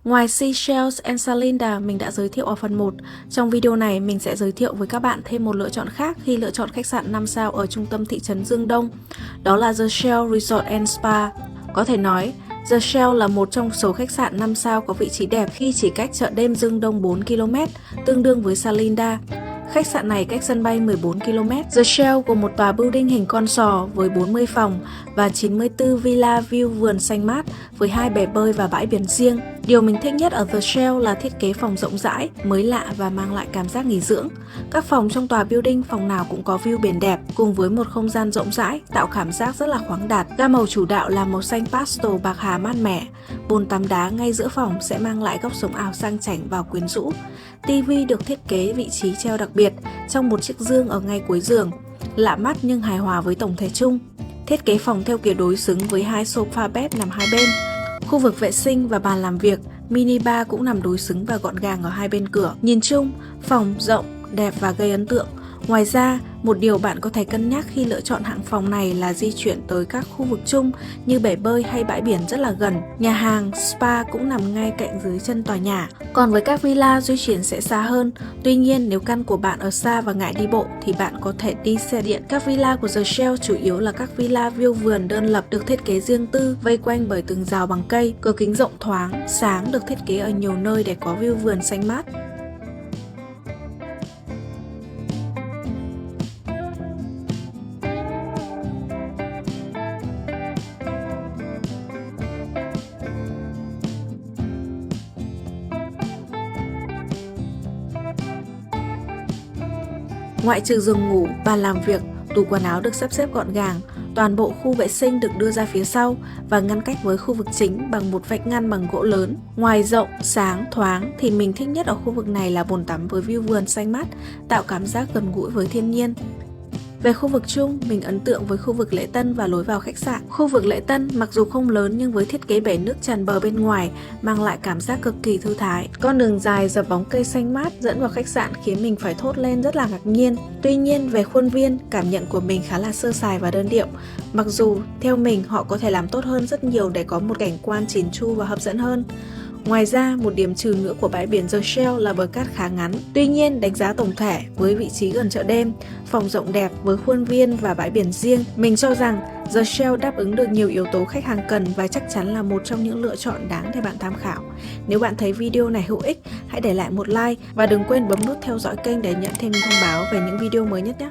Ngoài Seychelles and Salinda mình đã giới thiệu ở phần 1, trong video này mình sẽ giới thiệu với các bạn thêm một lựa chọn khác khi lựa chọn khách sạn 5 sao ở trung tâm thị trấn Dương Đông. Đó là The Shell Resort and Spa. Có thể nói, The Shell là một trong số khách sạn 5 sao có vị trí đẹp khi chỉ cách chợ đêm Dương Đông 4 km, tương đương với Salinda. Khách sạn này cách sân bay 14 km. The Shell gồm một tòa building hình con sò với 40 phòng và 94 villa view vườn xanh mát với 2 bể bơi và bãi biển riêng. Điều mình thích nhất ở The Shell là thiết kế phòng rộng rãi, mới lạ và mang lại cảm giác nghỉ dưỡng. Các phòng trong tòa building phòng nào cũng có view biển đẹp cùng với một không gian rộng rãi, tạo cảm giác rất là khoáng đạt. Gam màu chủ đạo là màu xanh pastel bạc hà mát mẻ. Bồn tắm đá ngay giữa phòng sẽ mang lại góc sống ảo sang chảnh và quyến rũ. TV được thiết kế vị trí treo đặc biệt trong một chiếc dương ở ngay cuối giường, lạ mắt nhưng hài hòa với tổng thể chung. Thiết kế phòng theo kiểu đối xứng với 2 sofa bed nằm hai bên. Khu vực vệ sinh và bàn làm việc, mini bar cũng nằm đối xứng và gọn gàng ở hai bên cửa. Nhìn chung, phòng rộng, đẹp và gây ấn tượng. Ngoài ra, một điều bạn có thể cân nhắc khi lựa chọn hạng phòng này là di chuyển tới các khu vực chung như bể bơi hay bãi biển rất là gần. Nhà hàng, spa cũng nằm ngay cạnh dưới chân tòa nhà. Còn với các villa, di chuyển sẽ xa hơn. Tuy nhiên, nếu căn của bạn ở xa và ngại đi bộ thì bạn có thể đi xe điện. Các villa của The Shell chủ yếu là các villa view vườn đơn lập được thiết kế riêng tư, vây quanh bởi tường rào bằng cây. Cửa kính rộng thoáng, sáng được thiết kế ở nhiều nơi để có view vườn xanh mát. Ngoại trừ giường ngủ, bàn làm việc, tủ quần áo được sắp xếp gọn gàng, toàn bộ khu vệ sinh được đưa ra phía sau và ngăn cách với khu vực chính bằng một vách ngăn bằng gỗ lớn. Ngoài rộng, sáng, thoáng thì mình thích nhất ở khu vực này là bồn tắm với view vườn xanh mát, tạo cảm giác gần gũi với thiên nhiên. Về khu vực chung, mình ấn tượng với khu vực lễ tân và lối vào khách sạn. Khu vực lễ tân mặc dù không lớn nhưng với thiết kế bể nước tràn bờ bên ngoài mang lại cảm giác cực kỳ thư thái. Con đường dài dập bóng cây xanh mát dẫn vào khách sạn khiến mình phải thốt lên rất là ngạc nhiên. Tuy nhiên, về khuôn viên, cảm nhận của mình khá là sơ sài và đơn điệu. Mặc dù, theo mình, họ có thể làm tốt hơn rất nhiều để có một cảnh quan chỉn chu và hấp dẫn hơn. Ngoài ra, một điểm trừ nữa của bãi biển The Shell là bờ cát khá ngắn. Tuy nhiên, đánh giá tổng thể với vị trí gần chợ đêm, phòng rộng đẹp với khuôn viên và bãi biển riêng, mình cho rằng The Shell đáp ứng được nhiều yếu tố khách hàng cần và chắc chắn là một trong những lựa chọn đáng để bạn tham khảo. Nếu bạn thấy video này hữu ích, hãy để lại một like và đừng quên bấm nút theo dõi kênh để nhận thêm thông báo về những video mới nhất nhé.